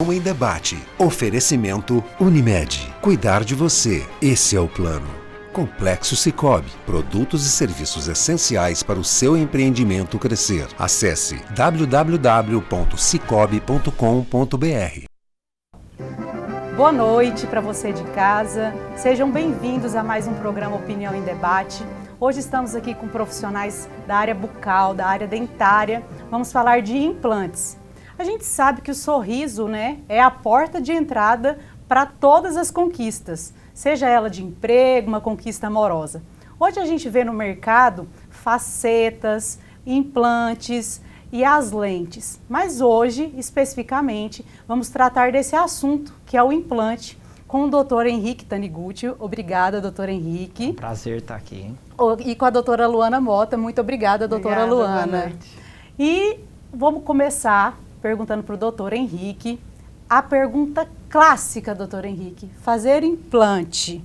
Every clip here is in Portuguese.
Em debate. Oferecimento Unimed. Cuidar de você. Esse é o plano. Complexo Sicoob. Produtos e serviços essenciais para o seu empreendimento crescer. Acesse www.sicoob.com.br. Boa noite para você de casa. Sejam bem-vindos a mais um programa Opinião em Debate. Hoje estamos aqui com profissionais da área bucal, da área dentária. Vamos falar de implantes. A gente sabe que o sorriso, é a porta de entrada para todas as conquistas, seja ela de emprego, uma conquista amorosa. Hoje a gente vê no mercado facetas, implantes e as lentes, mas hoje, especificamente, vamos tratar desse assunto, que é o implante, com o Dr. Henrique Taniguchi. Obrigada, Dr. Henrique. É um prazer estar aqui, hein? E com a doutora Luana Mota. Muito obrigada, doutora Luana. Boa noite. E vamos começar perguntando para o doutor Henrique, a pergunta clássica, doutor Henrique: fazer implante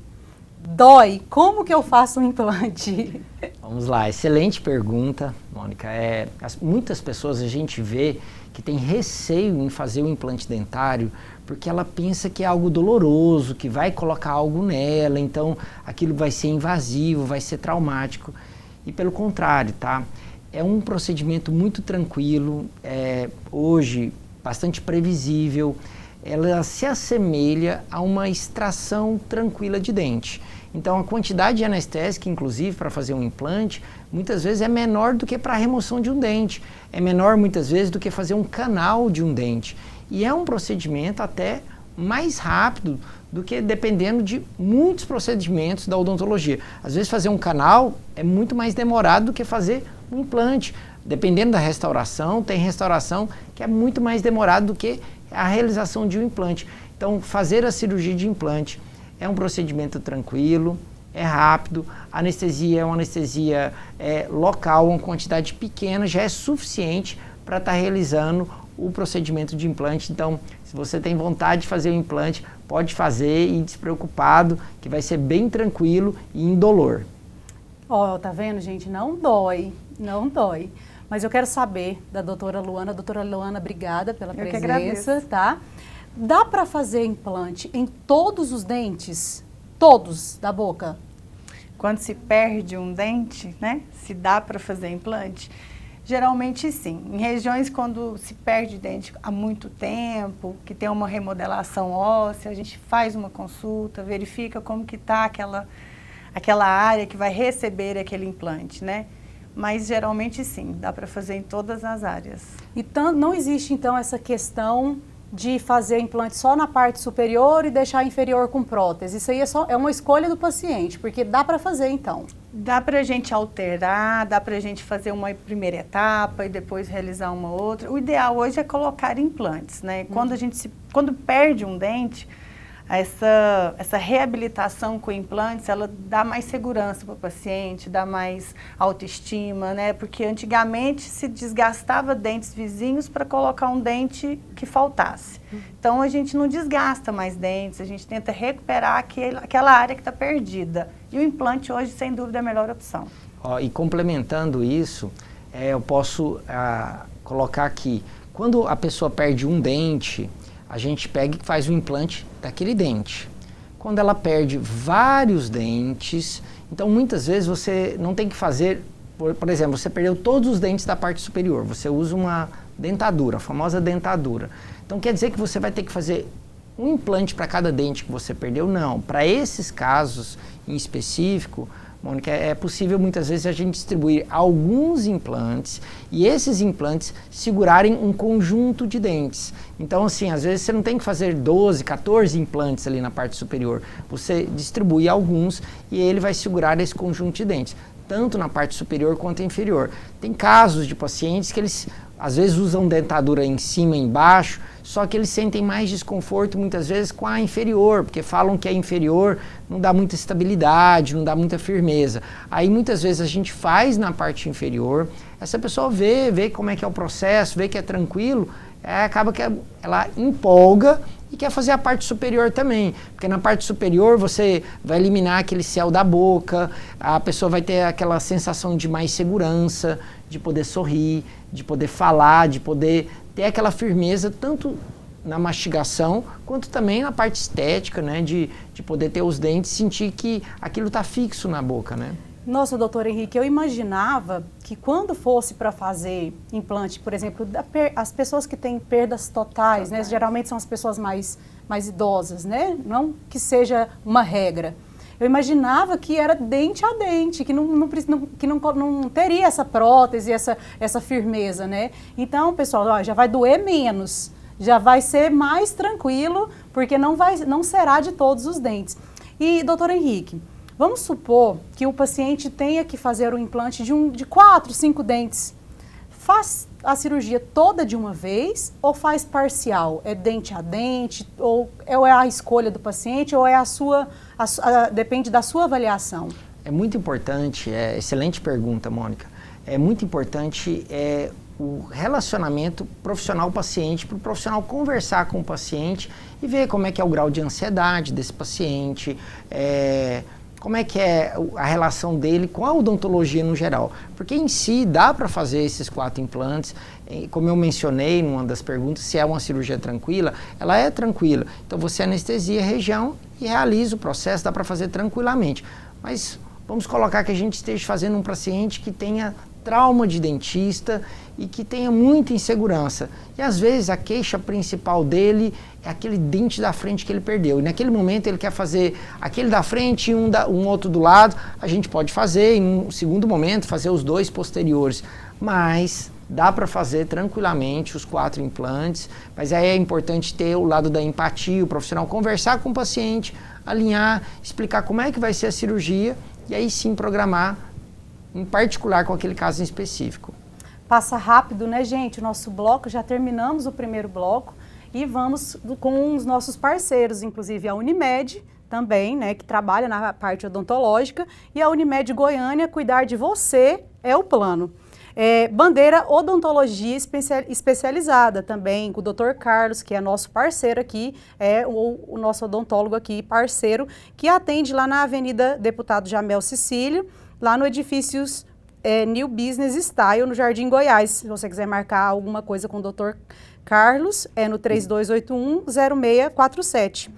dói? Como que eu faço um implante? Vamos lá, excelente pergunta, Mônica. Muitas pessoas a gente vê que tem receio em fazer o implante dentário porque ela pensa que é algo doloroso, que vai colocar algo nela, então aquilo vai ser invasivo, vai ser traumático. E pelo contrário, tá? É um procedimento muito tranquilo, hoje bastante previsível, ela se assemelha a uma extração tranquila de dente. Então a quantidade de anestésica, inclusive, para fazer um implante, muitas vezes é menor do que para a remoção de um dente, é menor muitas vezes do que fazer um canal de um dente. E é um procedimento até mais rápido do que dependendo de muitos procedimentos da odontologia. Às vezes fazer um canal é muito mais demorado do que fazer um implante. Dependendo da restauração, tem restauração que é muito mais demorado do que a realização de um implante. Então, fazer a cirurgia de implante é um procedimento tranquilo, é rápido, a anestesia é uma anestesia local, uma quantidade pequena, já é suficiente para estar realizando o procedimento de implante. Então, se você tem vontade de fazer o implante, pode fazer e despreocupado, que vai ser bem tranquilo e indolor. Tá vendo, gente? Não dói, não dói. Mas eu quero saber da doutora Luana. Doutora Luana, obrigada pela presença, tá? Dá para fazer implante em todos os dentes? Todos da boca? Quando se perde um dente, se dá para fazer implante? Geralmente sim. Em regiões quando se perde dente há muito tempo, que tem uma remodelação óssea, a gente faz uma consulta, verifica como que está aquela área que vai receber aquele implante, Mas geralmente sim, dá para fazer em todas as áreas. Então não existe então essa questão de fazer implante só na parte superior e deixar a inferior com prótese. Isso aí é uma escolha do paciente, porque dá para fazer então. Dá para a gente alterar, dá para a gente fazer uma primeira etapa e depois realizar uma outra. O ideal hoje é colocar implantes, Quando perde um dente, essa reabilitação com implantes, ela dá mais segurança para o paciente, dá mais autoestima, Porque antigamente se desgastava dentes vizinhos para colocar um dente que faltasse. Então a gente não desgasta mais dentes, a gente tenta recuperar aquela área que está perdida. E o implante hoje, sem dúvida, é a melhor opção. E complementando isso, eu posso colocar aqui, quando a pessoa perde um dente, a gente pega e faz o implante daquele dente. Quando ela perde vários dentes, então muitas vezes você não tem que fazer, por exemplo, você perdeu todos os dentes da parte superior, você usa uma dentadura, a famosa dentadura. Então quer dizer que você vai ter que fazer um implante para cada dente que você perdeu? Não. Para esses casos em específico, Mônica, é possível muitas vezes a gente distribuir alguns implantes e esses implantes segurarem um conjunto de dentes. Então, assim, às vezes você não tem que fazer 12, 14 implantes ali na parte superior. Você distribui alguns e ele vai segurar esse conjunto de dentes, tanto na parte superior quanto inferior. Tem casos de pacientes que eles às vezes usam dentadura em cima e embaixo, só que eles sentem mais desconforto muitas vezes com a inferior, porque falam que a inferior não dá muita estabilidade, não dá muita firmeza. Aí muitas vezes a gente faz na parte inferior, essa pessoa vê como é que é o processo, vê que é tranquilo, acaba que ela empolga e quer fazer a parte superior também, porque na parte superior você vai eliminar aquele céu da boca, a pessoa vai ter aquela sensação de mais segurança, de poder sorrir, de poder falar, de poder ter aquela firmeza tanto na mastigação, quanto também na parte estética, né? De poder ter os dentes e sentir que aquilo está fixo na boca, né? Nossa, doutor Henrique, eu imaginava que quando fosse para fazer implante, por exemplo, as pessoas que têm perdas totais, né? Geralmente são as pessoas mais idosas, né? Não que seja uma regra. Eu imaginava que era dente a dente, que não teria essa prótese, essa firmeza, né? Então, pessoal, ó, já vai doer menos, já vai ser mais tranquilo, porque não será de todos os dentes. E, doutor Henrique, vamos supor que o paciente tenha que fazer o implante de 4, 5 dentes. Faz a cirurgia toda de uma vez ou faz parcial? É dente a dente? Ou é a escolha do paciente? Ou é depende da sua avaliação? É muito importante, excelente pergunta, Mônica. É muito importante o relacionamento profissional-paciente, para o profissional conversar com o paciente e ver como é que é o grau de ansiedade desse paciente, como é que é a relação dele com a odontologia no geral. Porque em si dá para fazer esses 4 implantes, como eu mencionei numa das perguntas, se é uma cirurgia tranquila, ela é tranquila. Então você anestesia a região e realiza o processo, dá para fazer tranquilamente. Mas vamos colocar que a gente esteja fazendo um paciente que tenha trauma de dentista e que tenha muita insegurança. E às vezes a queixa principal dele é aquele dente da frente que ele perdeu. E naquele momento ele quer fazer aquele da frente e um outro do lado. A gente pode fazer, em um segundo momento, fazer os 2 posteriores. Mas dá para fazer tranquilamente os 4 implantes. Mas aí é importante ter o lado da empatia, o profissional conversar com o paciente, alinhar, explicar como é que vai ser a cirurgia e aí sim programar, em particular com aquele caso em específico. Passa rápido, né, gente? O nosso bloco, já terminamos o primeiro bloco e vamos com os nossos parceiros, inclusive a Unimed também, né, que trabalha na parte odontológica, e a Unimed Goiânia, cuidar de você é o plano. Bandeira Odontologia Especializada também, com o Dr. Carlos, que é nosso parceiro aqui, o nosso odontólogo aqui, parceiro, que atende lá na Avenida Deputado Jamel Cecílio, lá no edifícios New Business Style, no Jardim Goiás. Se você quiser marcar alguma coisa com o Dr. Carlos, é no 3281-0647.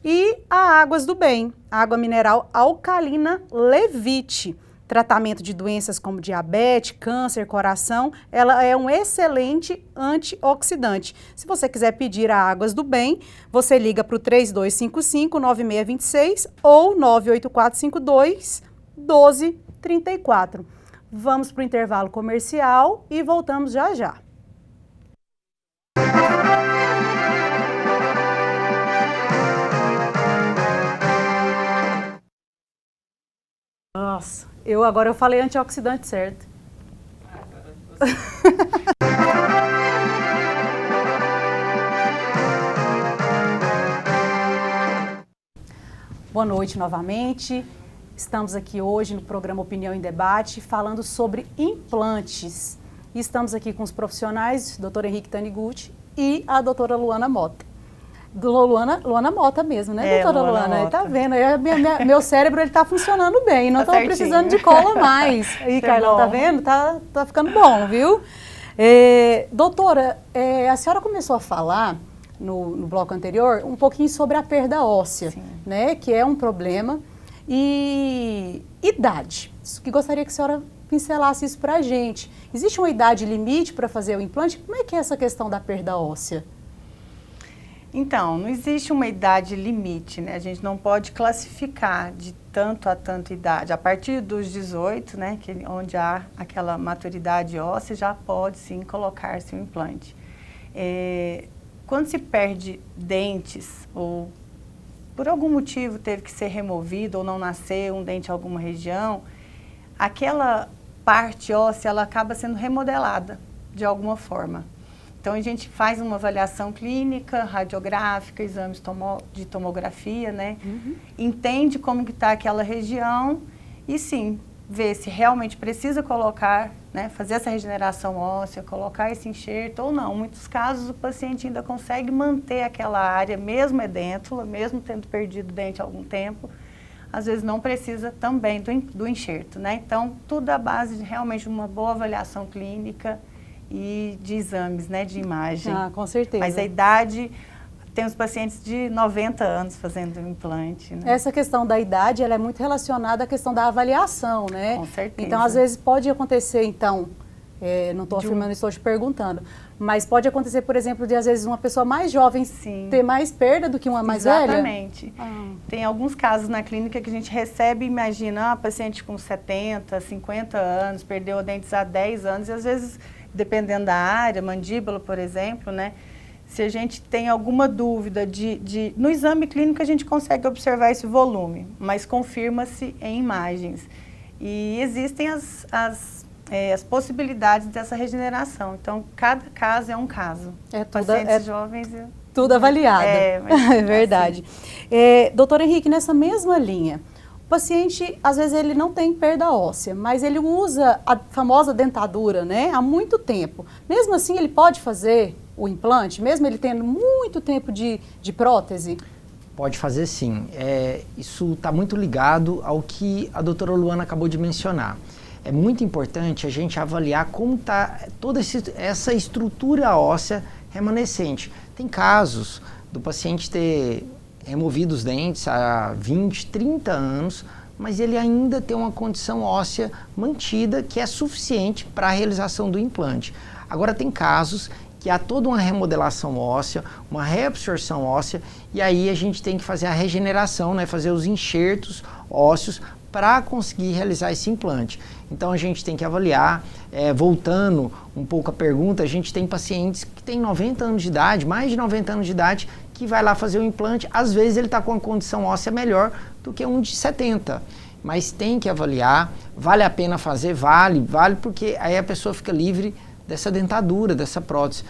E a Águas do Bem, água mineral alcalina Levite. Tratamento de doenças como diabetes, câncer, coração, ela é um excelente antioxidante. Se você quiser pedir a Águas do Bem, você liga para o 3255-9626 ou 98452-1234. Vamos para o intervalo comercial e voltamos já já. Nossa, agora eu falei antioxidante certo. Boa noite novamente. Estamos aqui hoje no programa Opinião em Debate, falando sobre implantes. E estamos aqui com os profissionais, Dr. Henrique Taniguchi e a doutora Luana Mota. Luana Mota mesmo, né, doutora Luana? Mota. Tá vendo? Meu cérebro ele tá funcionando bem, não tô precisando de cola mais. Aí, Carlão, tá vendo? Tá ficando bom, viu? Doutora, a senhora começou a falar no bloco anterior um pouquinho sobre a perda óssea, né? Que é um problema. E idade, que gostaria que a senhora pincelasse isso pra gente. Existe uma idade limite para fazer o implante? Como é que é essa questão da perda óssea? Então, não existe uma idade limite, né? A gente não pode classificar de tanto a tanta idade. A partir dos 18, né, onde há aquela maturidade óssea, já pode sim colocar-se um implante. Quando se perde dentes ou por algum motivo teve que ser removido ou não nasceu um dente em alguma região, aquela parte óssea ela acaba sendo remodelada de alguma forma. Então, a gente faz uma avaliação clínica, radiográfica, exames de tomografia, né? Entende como que está aquela região e, sim, vê se realmente precisa colocar, né? Fazer essa regeneração óssea, colocar esse enxerto ou não. Em muitos casos, o paciente ainda consegue manter aquela área, mesmo edêntula, mesmo tendo perdido o dente há algum tempo. Às vezes, não precisa também do enxerto, né? Então, tudo à base de realmente uma boa avaliação clínica e de exames, né, de imagem. Ah, com certeza. Mas a idade, temos pacientes de 90 anos fazendo implante, né? Essa questão da idade, ela é muito relacionada à questão da avaliação, né? Com certeza. Então, às vezes, pode acontecer, então, não estou afirmando, estou te perguntando, mas pode acontecer, por exemplo, de às vezes uma pessoa mais jovem ter mais perda do que uma mais velha? Exatamente. Tem alguns casos na clínica que a gente recebe, imagina, uma paciente com 70, 50 anos, perdeu dentes há 10 anos, e às vezes, dependendo da área, mandíbula, por exemplo, né? Se a gente tem alguma dúvida no exame clínico a gente consegue observar esse volume, mas confirma-se em imagens. E existem as possibilidades dessa regeneração. Então, cada caso é um caso. Pacientes jovens... Tudo avaliado. Mas, é verdade. Assim. Doutor Henrique, nessa mesma linha, o paciente, às vezes, ele não tem perda óssea, mas ele usa a famosa dentadura, né, há muito tempo. Mesmo assim, ele pode fazer o implante, mesmo ele tendo muito tempo de prótese? Pode fazer sim. Isso está muito ligado ao que a doutora Luana acabou de mencionar. É muito importante a gente avaliar como está toda essa estrutura óssea remanescente. Tem casos do paciente ter removido os dentes há 20, 30 anos, mas ele ainda tem uma condição óssea mantida que é suficiente para a realização do implante. Agora tem casos que há toda uma remodelação óssea, uma reabsorção óssea, e aí a gente tem que fazer a regeneração, né, fazer os enxertos ósseos para conseguir realizar esse implante. Então a gente tem que avaliar, voltando um pouco à pergunta, a gente tem pacientes que têm 90 anos de idade, mais de 90 anos de idade, que vai lá fazer o implante, às vezes ele está com uma condição óssea melhor do que um de 70. Mas tem que avaliar, vale a pena fazer? Vale, porque aí a pessoa fica livre dessa dentadura, dessa prótese.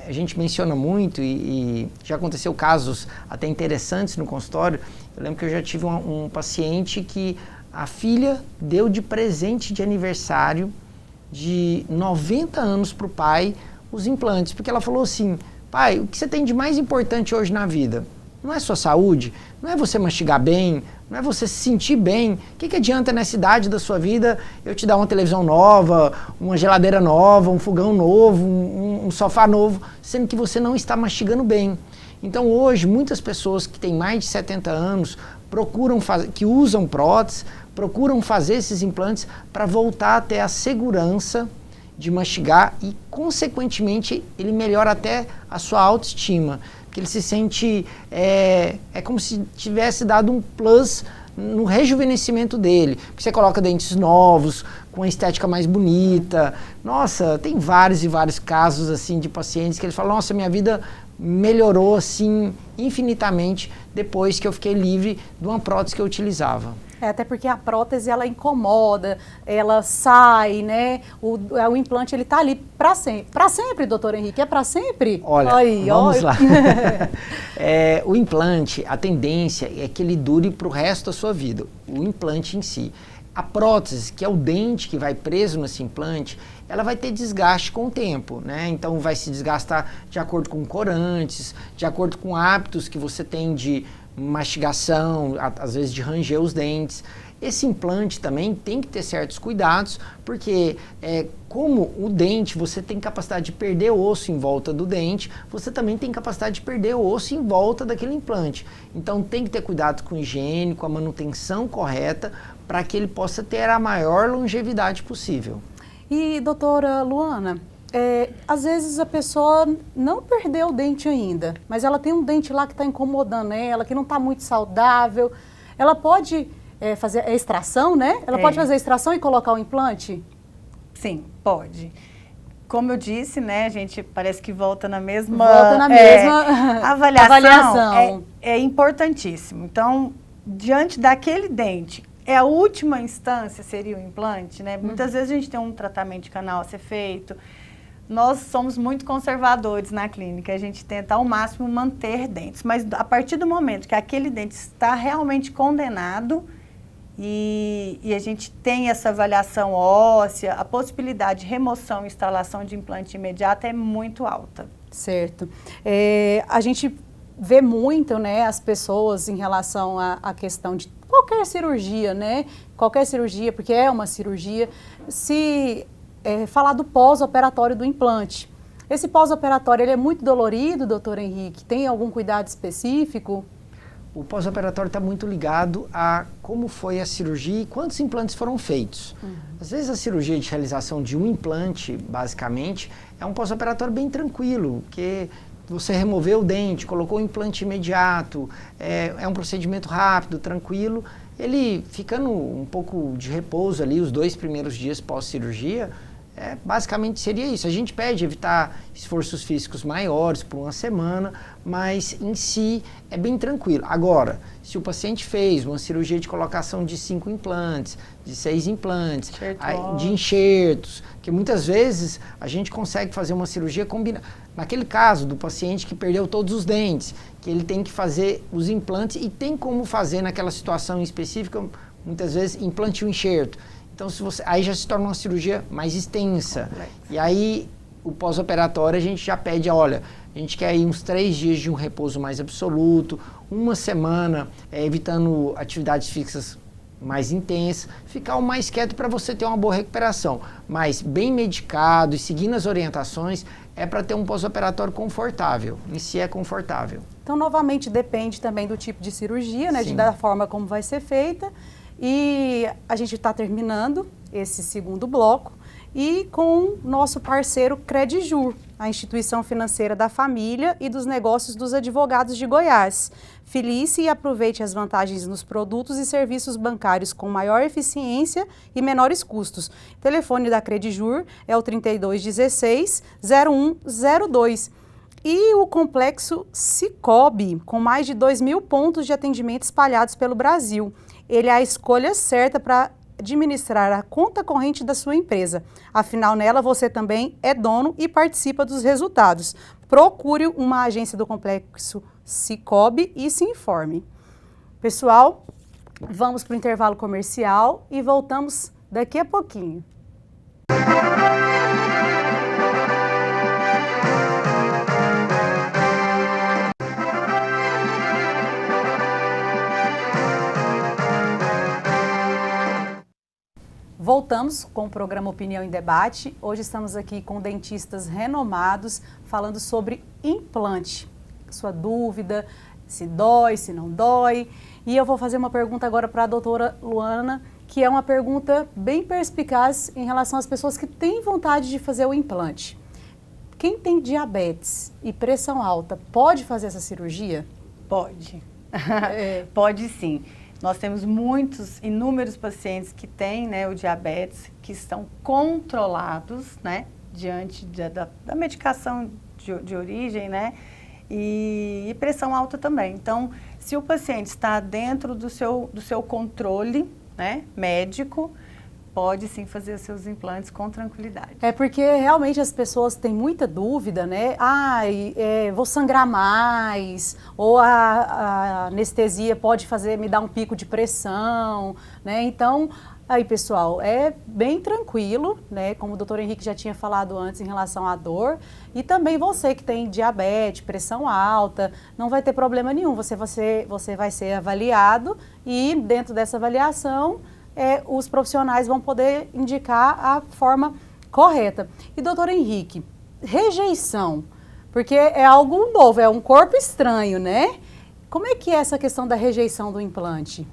A gente menciona muito e já aconteceu casos até interessantes no consultório. Eu lembro que eu já tive um paciente que a filha deu de presente de aniversário de 90 anos para o pai os implantes, porque ela falou assim: pai, o que você tem de mais importante hoje na vida? Não é sua saúde, não é você mastigar bem, não é você se sentir bem. O que adianta nessa idade da sua vida eu te dar uma televisão nova, uma geladeira nova, um fogão novo, um sofá novo, sendo que você não está mastigando bem? Então hoje muitas pessoas que têm mais de 70 anos que usam prótese, procuram fazer esses implantes para voltar a ter a segurança de mastigar e, consequentemente, ele melhora até a sua autoestima. Porque ele se sente, como se tivesse dado um plus no rejuvenescimento dele. Porque você coloca dentes novos, com a estética mais bonita. Nossa, tem vários e vários casos assim de pacientes que eles falam: nossa, minha vida melhorou assim infinitamente depois que eu fiquei livre de uma prótese que eu utilizava. Até porque a prótese, ela incomoda, ela sai, né? O implante, ele tá ali para sempre. Para sempre, doutor Henrique? É para sempre? Olha, vamos lá. O implante, a tendência é que ele dure para o resto da sua vida, o implante em si. A prótese, que é o dente que vai preso nesse implante, ela vai ter desgaste com o tempo, né? Então vai se desgastar de acordo com corantes, de acordo com hábitos que você tem de mastigação, às vezes de ranger os dentes. Esse implante também tem que ter certos cuidados, porque como o dente, você tem capacidade de perder osso em volta do dente, você também tem capacidade de perder osso em volta daquele implante. Então tem que ter cuidado com a higiene, com a manutenção correta, para que ele possa ter a maior longevidade possível. E, doutora Luana, às vezes a pessoa não perdeu o dente ainda, mas ela tem um dente lá que está incomodando ela, que não está muito saudável. Ela pode fazer a extração, né? Ela pode fazer a extração e colocar o implante? Sim, pode. Como eu disse, né, a gente parece que volta na mesma... avaliação. É importantíssimo. Então, diante daquele dente, a última instância seria o implante, né? Muitas vezes a gente tem um tratamento de canal a ser feito. Nós somos muito conservadores na clínica, a gente tenta ao máximo manter dentes, mas a partir do momento que aquele dente está realmente condenado e a gente tem essa avaliação óssea, a possibilidade de remoção e instalação de implante imediata é muito alta. Certo. A gente vê muito, né, as pessoas em relação à questão de qualquer cirurgia, né? Qualquer cirurgia, porque é uma cirurgia, falar do pós-operatório do implante. Esse pós-operatório, ele é muito dolorido, doutor Henrique? Tem algum cuidado específico? O pós-operatório está muito ligado a como foi a cirurgia e quantos implantes foram feitos. Às vezes a cirurgia de realização de um implante, basicamente, é um pós-operatório bem tranquilo, porque você removeu o dente, colocou o implante imediato, é um procedimento rápido, tranquilo. Ele ficando um pouco de repouso ali, os 2 primeiros dias pós-cirurgia, basicamente seria isso. A gente pede evitar esforços físicos maiores por uma semana, mas em si é bem tranquilo. Agora, se o paciente fez uma cirurgia de colocação de 5 implantes, de 6 implantes, de enxertos, que muitas vezes a gente consegue fazer uma cirurgia combinada. Naquele caso do paciente que perdeu todos os dentes, que ele tem que fazer os implantes e tem como fazer naquela situação específica, muitas vezes implante o enxerto. Então, aí já se torna uma cirurgia mais extensa. E aí, o pós-operatório, a gente já pede, olha, a gente quer aí uns 3 dias de um repouso mais absoluto, uma semana evitando atividades físicas mais intensas, ficar o mais quieto para você ter uma boa recuperação. Mas bem medicado e seguindo as orientações, é para ter um pós-operatório confortável. Em si é confortável. Então, novamente, depende também do tipo de cirurgia, né, da forma como vai ser feita. E a gente está terminando esse segundo bloco e com nosso parceiro Credijur, a instituição financeira da família e dos negócios dos advogados de Goiás. Filie-se e aproveite as vantagens nos produtos e serviços bancários com maior eficiência e menores custos. O telefone da Credijur é o 3216-0102. E o complexo Cicobi, com mais de 2.000 pontos de atendimento espalhados pelo Brasil. Ele é a escolha certa para administrar a conta corrente da sua empresa. Afinal, nela você também é dono e participa dos resultados. Procure uma agência do complexo Cicobi e se informe. Pessoal, vamos para o intervalo comercial e voltamos daqui a pouquinho. Voltamos com o programa Opinião em Debate. Hoje estamos aqui com dentistas renomados falando sobre implante. Sua dúvida, se dói, se não dói. E eu vou fazer uma pergunta agora para a doutora Luana, que é uma pergunta bem perspicaz em relação às pessoas que têm vontade de fazer o implante. Quem tem diabetes e pressão alta pode fazer essa cirurgia? Pode. Pode sim. Nós temos inúmeros pacientes que têm, né, o diabetes, que estão controlados, né, diante da medicação de origem, né, e pressão alta também. Então, se o paciente está dentro do seu controle, né, médico, pode sim fazer seus implantes com tranquilidade. É porque realmente as pessoas têm muita dúvida, né? Vou sangrar mais, ou a anestesia pode me dar um pico de pressão, né? Então, aí pessoal, é bem tranquilo, né? Como o doutor Henrique já tinha falado antes em relação à dor. E também você que tem diabetes, pressão alta, não vai ter problema nenhum. Você vai ser avaliado e dentro dessa avaliação, os profissionais vão poder indicar a forma correta. E doutor Henrique, rejeição, porque é algo novo, é um corpo estranho, né? Como é que é essa questão da rejeição do implante?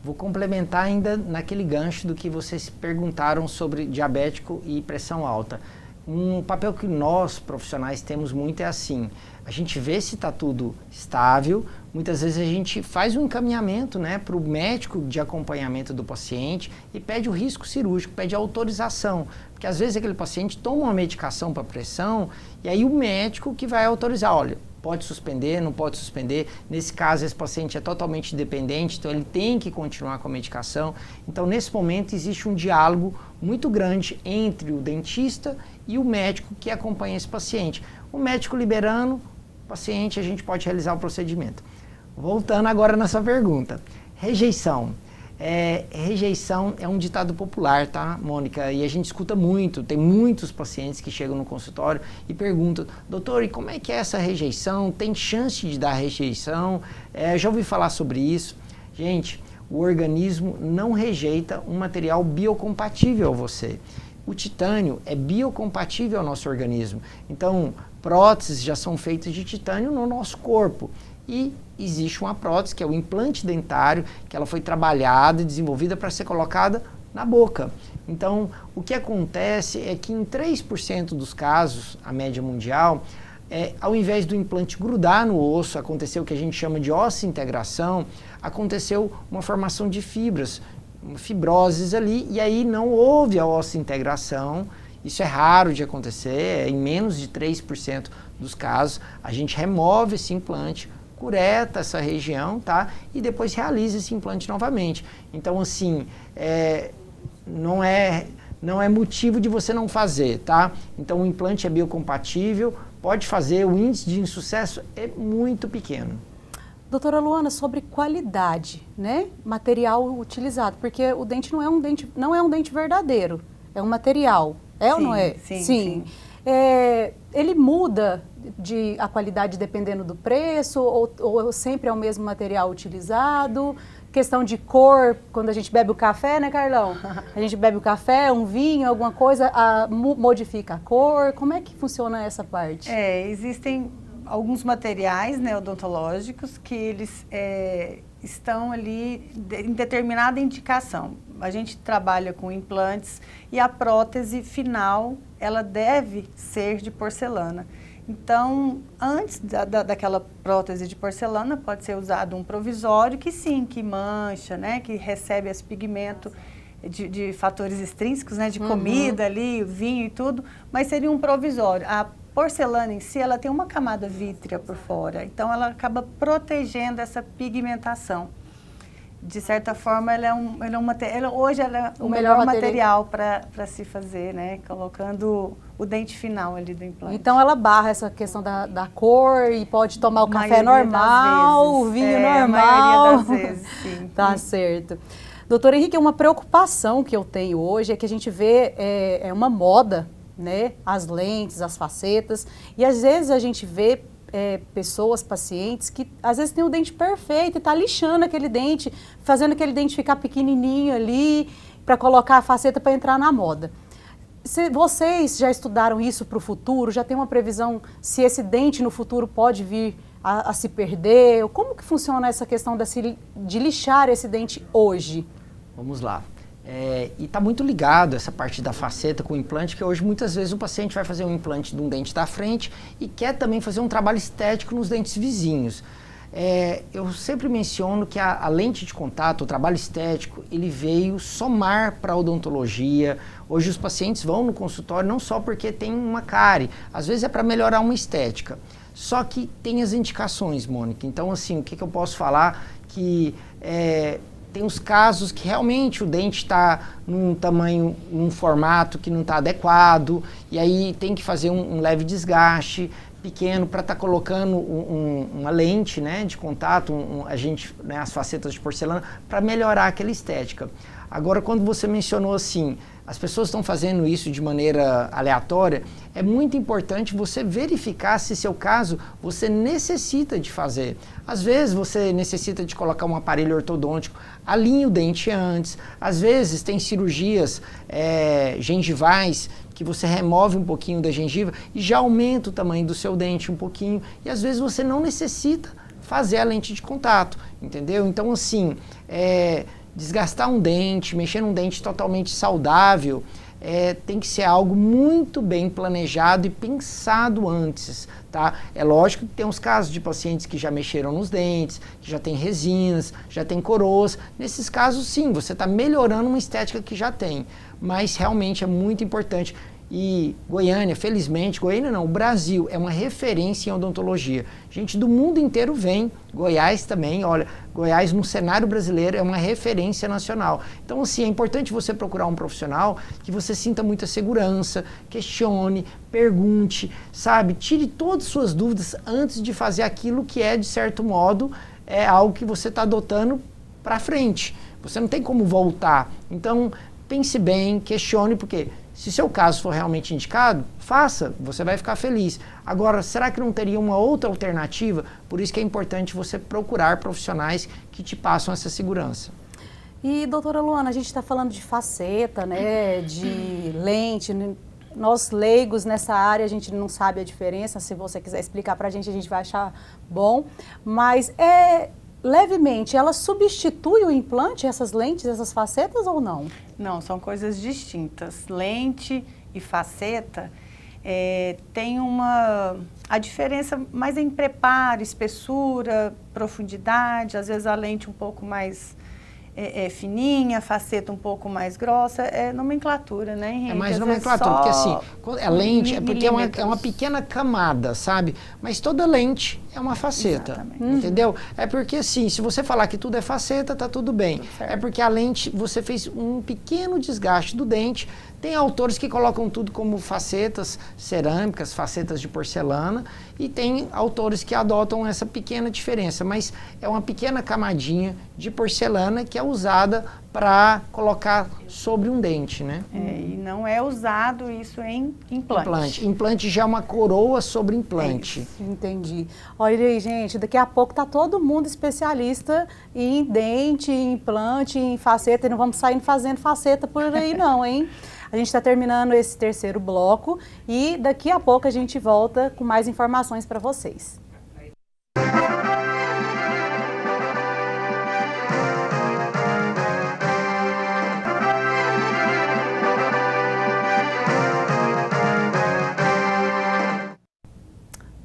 Vou complementar ainda naquele gancho do que vocês perguntaram sobre diabético e pressão alta. Um papel que nós, profissionais, temos muito é assim, a gente vê se está tudo estável, muitas vezes a gente faz um encaminhamento, né, para o médico de acompanhamento do paciente e pede o risco cirúrgico, pede autorização, porque às vezes aquele paciente toma uma medicação para pressão e aí o médico que vai autorizar, olha, pode suspender, não pode suspender. Nesse caso, esse paciente é totalmente dependente, então ele tem que continuar com a medicação. Então, nesse momento, existe um diálogo muito grande entre o dentista e o médico que acompanha esse paciente. O médico liberando, o paciente, a gente pode realizar o procedimento. Voltando agora na sua pergunta. Rejeição. Rejeição é um ditado popular, tá, Mônica? E a gente escuta muito, tem muitos pacientes que chegam no consultório e perguntam, doutor, e como é que é essa rejeição? Tem chance de dar rejeição? Já ouvi falar sobre isso. Gente, o organismo não rejeita um material biocompatível a você. o titânio é biocompatível ao nosso organismo. Então, próteses já são feitas de titânio no nosso corpo. E existe uma prótese, que é o implante dentário, que ela foi trabalhada e desenvolvida para ser colocada na boca. Então, o que acontece é que em 3% dos casos, a média mundial, ao invés do implante grudar no osso, aconteceu o que a gente chama de osseointegração, aconteceu uma formação de fibras, fibroses ali, e aí não houve a osseointegração. Isso é raro de acontecer, em menos de 3% dos casos, a gente remove esse implante, cureta essa região, tá? E depois realiza esse implante novamente. Então, assim, não é motivo de você não fazer, tá? Então, o implante é biocompatível, pode fazer, o índice de insucesso é muito pequeno. Doutora Luana, sobre qualidade, né? Material utilizado, porque o dente não é um dente verdadeiro, é um material, ou não é? Sim. Ele muda a qualidade dependendo do preço ou sempre é o mesmo material utilizado? Questão de cor, quando a gente bebe o café, né, Carlão? A gente bebe o café, um vinho, alguma coisa, modifica a cor. Como é que funciona essa parte? Existem alguns materiais, né, odontológicos que eles estão ali em determinada indicação. A gente trabalha com implantes e a prótese final, ela deve ser de porcelana. Então, antes daquela prótese de porcelana, pode ser usado um provisório que sim, que mancha, né, que recebe esse pigmento de fatores extrínsecos, né, de comida ali, vinho e tudo, mas seria um provisório. A porcelana em si, ela tem uma camada vítrea por fora, então ela acaba protegendo essa pigmentação. De certa forma, hoje ela é o melhor material para se fazer, né? Colocando o dente final ali do implante. Então ela barra essa questão da cor e pode tomar o café normal, o vinho normal. A maioria das vezes, sim. Tá certo. Doutor Henrique, uma preocupação que eu tenho hoje é que a gente vê uma moda, né? As lentes, as facetas, e às vezes a gente vê pessoas, pacientes, que às vezes tem o dente perfeito e está lixando aquele dente, fazendo aquele dente ficar pequenininho ali, para colocar a faceta para entrar na moda. Vocês já estudaram isso para o futuro? Já tem uma previsão se esse dente no futuro pode vir a se perder? Como que funciona essa questão de lixar esse dente hoje? Vamos lá. E está muito ligado essa parte da faceta com o implante, que hoje muitas vezes o paciente vai fazer um implante de um dente da frente e quer também fazer um trabalho estético nos dentes vizinhos. Eu sempre menciono que a lente de contato, o trabalho estético, ele veio somar para a odontologia. Hoje os pacientes vão no consultório não só porque tem uma cárie, às vezes é para melhorar uma estética. Só que tem as indicações, Mônica. Então, assim, o que eu posso falar? Que tem os casos que realmente o dente está num tamanho, num formato que não está adequado, e aí tem que fazer um leve desgaste pequeno para estar colocando uma lente, né, de contato, né, as facetas de porcelana, para melhorar aquela estética. Agora, quando você mencionou assim, as pessoas estão fazendo isso de maneira aleatória, é muito importante você verificar se seu caso você necessita de fazer. Às vezes você necessita de colocar um aparelho ortodôntico, alinhe o dente antes. Às vezes tem cirurgias gengivais que você remove um pouquinho da gengiva e já aumenta o tamanho do seu dente um pouquinho. E às vezes você não necessita fazer a lente de contato, entendeu? Então assim, desgastar um dente, mexer num dente totalmente saudável, tem que ser algo muito bem planejado e pensado antes, tá? É lógico que tem uns casos de pacientes que já mexeram nos dentes, que já tem resinas, já tem coroas. Nesses casos, sim, você está melhorando uma estética que já tem, mas realmente é muito importante. E Goiânia, felizmente, Goiânia não, o Brasil é uma referência em odontologia. Gente do mundo inteiro vem, Goiás também, olha, Goiás no cenário brasileiro é uma referência nacional. Então, assim, é importante você procurar um profissional que você sinta muita segurança, questione, pergunte, sabe? Tire todas as suas dúvidas antes de fazer aquilo que de certo modo, algo que você está adotando para frente. Você não tem como voltar. Então, pense bem, questione, porque se seu caso for realmente indicado, faça, você vai ficar feliz. Agora, será que não teria uma outra alternativa? Por isso que é importante você procurar profissionais que te passam essa segurança. E, doutora Luana, a gente está falando de faceta, né, de lente, nós leigos nessa área, a gente não sabe a diferença, se você quiser explicar para a gente vai achar bom, mas levemente, ela substitui o implante, essas lentes, essas facetas ou não? Não, são coisas distintas. Lente e faceta tem a diferença mais em preparo, espessura, profundidade, às vezes a lente um pouco mais fininha, faceta um pouco mais grossa, é nomenclatura, né, Henrique? É mais às nomenclatura, porque assim, a lente é porque é uma pequena camada, sabe? Mas toda lente é uma faceta, exatamente, entendeu? É porque assim, se você falar que tudo é faceta, tá tudo bem. É porque a lente, você fez um pequeno desgaste do dente. Tem autores que colocam tudo como facetas cerâmicas, facetas de porcelana, e tem autores que adotam essa pequena diferença, mas é uma pequena camadinha de porcelana que é usada para colocar sobre um dente, né? E não é usado isso em implante. Implante já é uma coroa sobre implante. Entendi. Olha aí, gente, daqui a pouco tá todo mundo especialista em dente, em implante, em faceta, e não vamos sair fazendo faceta por aí não, hein? A gente está terminando esse terceiro bloco e daqui a pouco a gente volta com mais informações para vocês.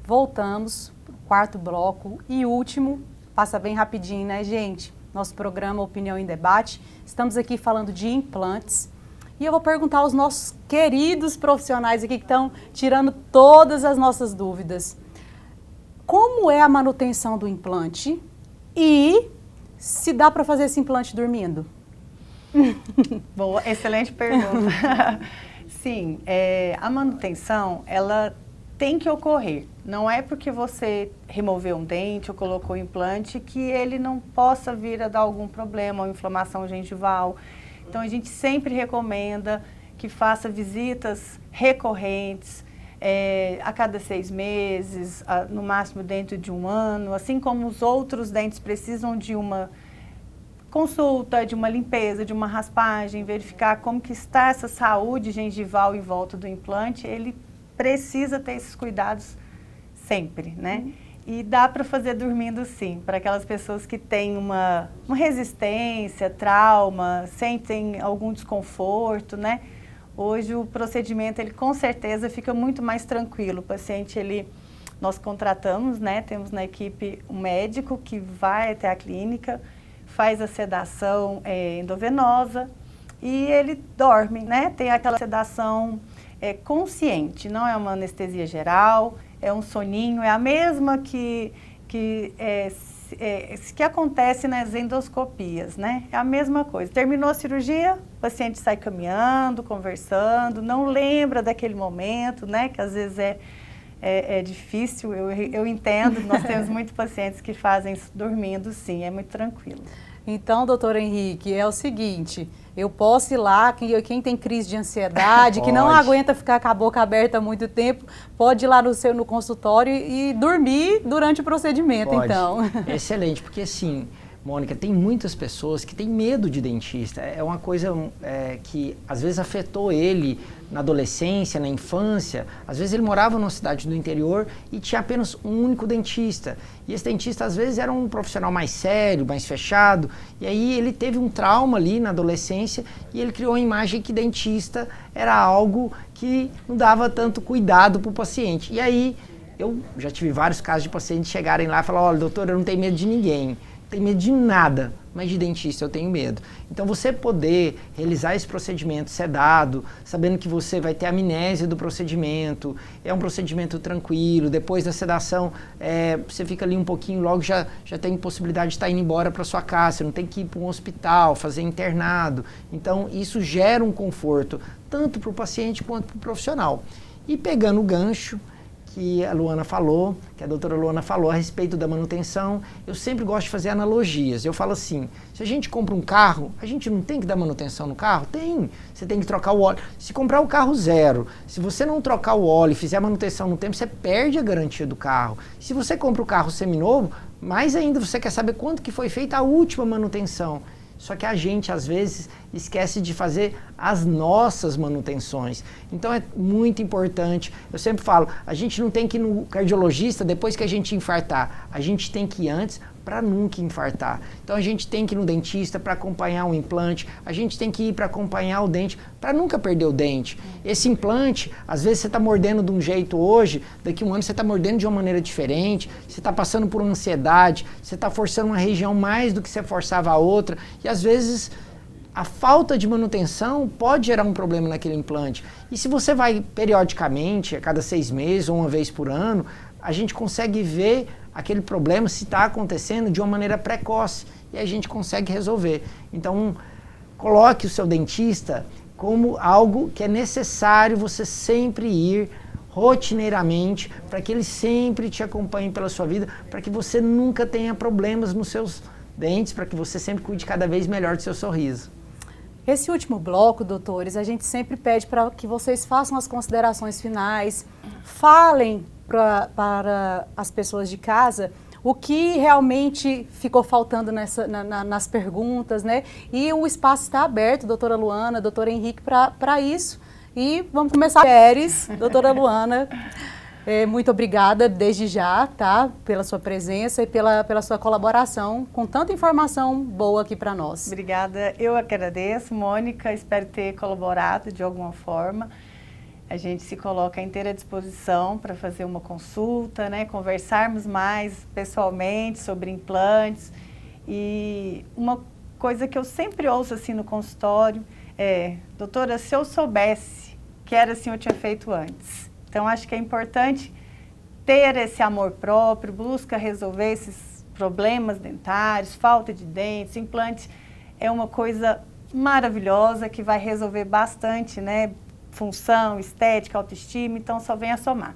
Voltamos para o quarto bloco e último, passa bem rapidinho, né, gente? Nosso programa Opinião em Debate. Estamos aqui falando de implantes. E eu vou perguntar aos nossos queridos profissionais aqui que estão tirando todas as nossas dúvidas. Como é a manutenção do implante e se dá para fazer esse implante dormindo? Boa, excelente pergunta. Sim, a manutenção, ela tem que ocorrer. Não é porque você removeu um dente ou colocou um implante que ele não possa vir a dar algum problema ou inflamação gengival. Então, a gente sempre recomenda que faça visitas recorrentes, a cada 6 meses, no máximo dentro de um ano, assim como os outros dentes precisam de uma consulta, de uma limpeza, de uma raspagem, verificar como que está essa saúde gengival em volta do implante, ele precisa ter esses cuidados sempre, né? E dá para fazer dormindo sim, para aquelas pessoas que têm uma resistência, trauma, sentem algum desconforto, né? Hoje o procedimento, ele com certeza fica muito mais tranquilo. O paciente, nós contratamos, né? Temos na equipe um médico que vai até a clínica, faz a sedação endovenosa e ele dorme, né? Tem aquela sedação consciente, não é uma anestesia geral, é um soninho, é a mesma que acontece nas endoscopias, né? É a mesma coisa. Terminou a cirurgia, o paciente sai caminhando, conversando, não lembra daquele momento, né? Que às vezes é difícil, eu entendo, nós temos muitos pacientes que fazem isso dormindo, sim, é muito tranquilo. Então, doutor Henrique, é o seguinte, eu posso ir lá, quem tem crise de ansiedade, que não aguenta ficar com a boca aberta há muito tempo, pode ir lá no consultório e dormir durante o procedimento, então. Excelente, porque assim, Mônica, tem muitas pessoas que têm medo de dentista. É uma coisa que às vezes afetou ele na adolescência, na infância. Às vezes ele morava numa cidade do interior e tinha apenas um único dentista. E esse dentista às vezes era um profissional mais sério, mais fechado. E aí ele teve um trauma ali na adolescência e ele criou a imagem que dentista era algo que não dava tanto cuidado para o paciente. E aí eu já tive vários casos de pacientes chegarem lá e falar: olha, doutor, eu não tenho medo de ninguém. Tenho medo de nada, mas de dentista eu tenho medo. Então você poder realizar esse procedimento sedado, sabendo que você vai ter amnésia do procedimento, é um procedimento tranquilo, depois da sedação você fica ali um pouquinho, logo já tem possibilidade de estar indo embora para sua casa, você não tem que ir para um hospital, fazer internado. Então isso gera um conforto, tanto para o paciente quanto para o profissional. E pegando o gancho que a Luana falou, que a doutora Luana falou a respeito da manutenção, eu sempre gosto de fazer analogias. Eu falo assim, se a gente compra um carro, a gente não tem que dar manutenção no carro? Tem, você tem que trocar o óleo. Se comprar o carro zero, se você não trocar o óleo e fizer a manutenção no tempo, você perde a garantia do carro. Se você compra o carro seminovo, mais ainda você quer saber quanto que foi feita a última manutenção. Só que a gente, às vezes, esquece de fazer as nossas manutenções. Então é muito importante. Eu sempre falo, a gente não tem que ir no cardiologista depois que a gente infartar. A gente tem que ir antes para nunca infartar. Então a gente tem que ir no dentista para acompanhar um implante, a gente tem que ir para acompanhar o dente, para nunca perder o dente. Esse implante, às vezes você está mordendo de um jeito hoje, daqui a um ano você está mordendo de uma maneira diferente, você está passando por uma ansiedade, você está forçando uma região mais do que você forçava a outra, e às vezes a falta de manutenção pode gerar um problema naquele implante. E se você vai periodicamente, a cada 6 meses ou uma vez por ano, a gente consegue ver aquele problema, se está acontecendo, de uma maneira precoce, e a gente consegue resolver. Então, coloque o seu dentista como algo que é necessário você sempre ir rotineiramente, para que ele sempre te acompanhe pela sua vida, para que você nunca tenha problemas nos seus dentes, para que você sempre cuide cada vez melhor do seu sorriso. Esse último bloco, doutores, a gente sempre pede para que vocês façam as considerações finais, falem para as pessoas de casa o que realmente ficou faltando nas perguntas, né? E o espaço está aberto, doutora Luana, doutor Henrique, para isso. E vamos começar. Mulheres, doutora Luana, muito obrigada desde já, tá? Pela sua presença e pela sua colaboração com tanta informação boa aqui para nós. Obrigada, eu agradeço, Mônica, espero ter colaborado de alguma forma. A gente se coloca à inteira disposição para fazer uma consulta, né? Conversarmos mais pessoalmente sobre implantes. E uma coisa que eu sempre ouço assim no consultório é: doutora, se eu soubesse que era assim eu tinha feito antes. Então acho que é importante ter esse amor próprio, busca resolver esses problemas dentários, falta de dentes, implantes. É uma coisa maravilhosa que vai resolver bastante, né? Função, estética, autoestima, então só vem a somar.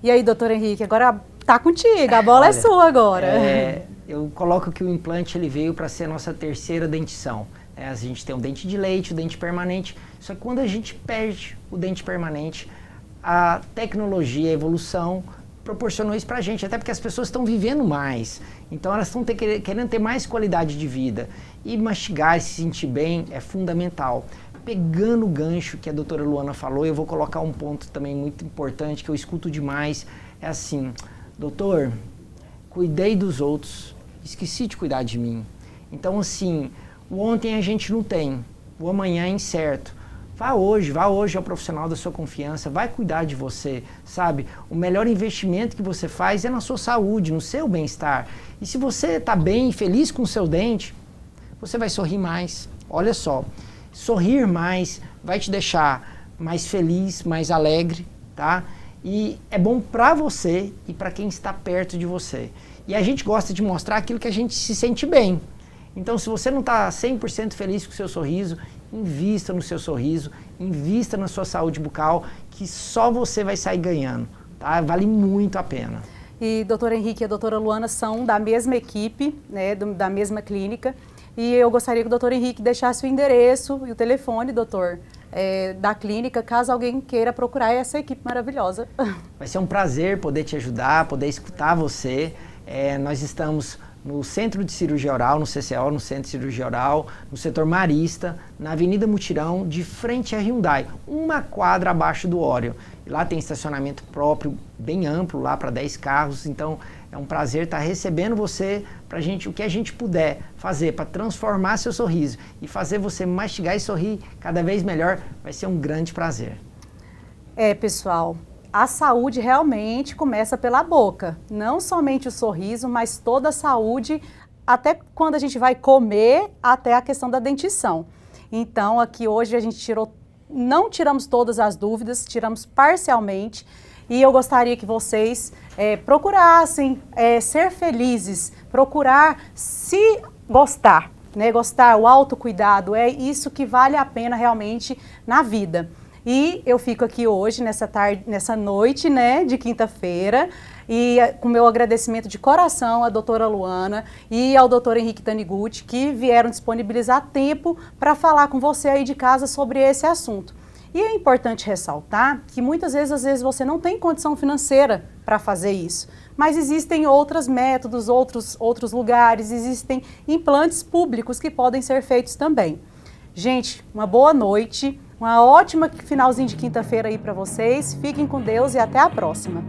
E aí, doutor Henrique, agora tá contigo, a bola é sua agora. Eu coloco que o implante ele veio para ser a nossa terceira dentição. A gente tem o dente de leite, o dente permanente, só que quando a gente perde o dente permanente, a tecnologia, a evolução proporcionou isso para a gente, até porque as pessoas estão vivendo mais, então elas estão querendo ter mais qualidade de vida, e mastigar e se sentir bem é fundamental. Pegando o gancho que a doutora Luana falou, eu vou colocar um ponto também muito importante que eu escuto demais, é assim: doutor, cuidei dos outros, esqueci de cuidar de mim. Então assim, o ontem a gente não tem, o amanhã é incerto. Vá hoje ao profissional da sua confiança, vai cuidar de você, sabe? O melhor investimento que você faz é na sua saúde, no seu bem-estar. E se você está bem, feliz com o seu dente, você vai sorrir mais. Olha só. Sorrir mais vai te deixar mais feliz, mais alegre, tá? E é bom para você e para quem está perto de você. E a gente gosta de mostrar aquilo que a gente se sente bem. Então, se você não está 100% feliz com o seu sorriso, invista no seu sorriso, invista na sua saúde bucal, que só você vai sair ganhando, tá? Vale muito a pena. E doutor Henrique e a doutora Luana são da mesma equipe, né, da mesma clínica. E eu gostaria que o doutor Henrique deixasse o endereço e o telefone, doutor, da clínica, caso alguém queira procurar essa equipe maravilhosa. Vai ser um prazer poder te ajudar, poder escutar você. Nós estamos no Centro de Cirurgia Oral, no CCO, no Centro de Cirurgia Oral, no setor Marista, na Avenida Mutirão, de frente à Hyundai, uma quadra abaixo do Oreo. E lá tem estacionamento próprio, bem amplo, lá para 10 carros, então é um prazer estar recebendo você, pra gente, o que a gente puder fazer para transformar seu sorriso e fazer você mastigar e sorrir cada vez melhor, vai ser um grande prazer. Pessoal, a saúde realmente começa pela boca, não somente o sorriso, mas toda a saúde, até quando a gente vai comer, até a questão da dentição. Então, aqui hoje a gente não tiramos todas as dúvidas, tiramos parcialmente, e eu gostaria que vocês procurassem ser felizes, procurar se gostar, né? Gostar, o autocuidado, é isso que vale a pena realmente na vida. E eu fico aqui hoje, nessa noite, né, de quinta-feira, e com meu agradecimento de coração à doutora Luana e ao doutor Henrique Taniguchi, que vieram disponibilizar tempo para falar com você aí de casa sobre esse assunto. E é importante ressaltar que muitas vezes, às vezes você não tem condição financeira para fazer isso, Mas existem outros métodos, outros lugares, existem implantes públicos que podem ser feitos também. Gente, uma boa noite, uma ótima finalzinho de quinta-feira aí para vocês. Fiquem com Deus e até a próxima.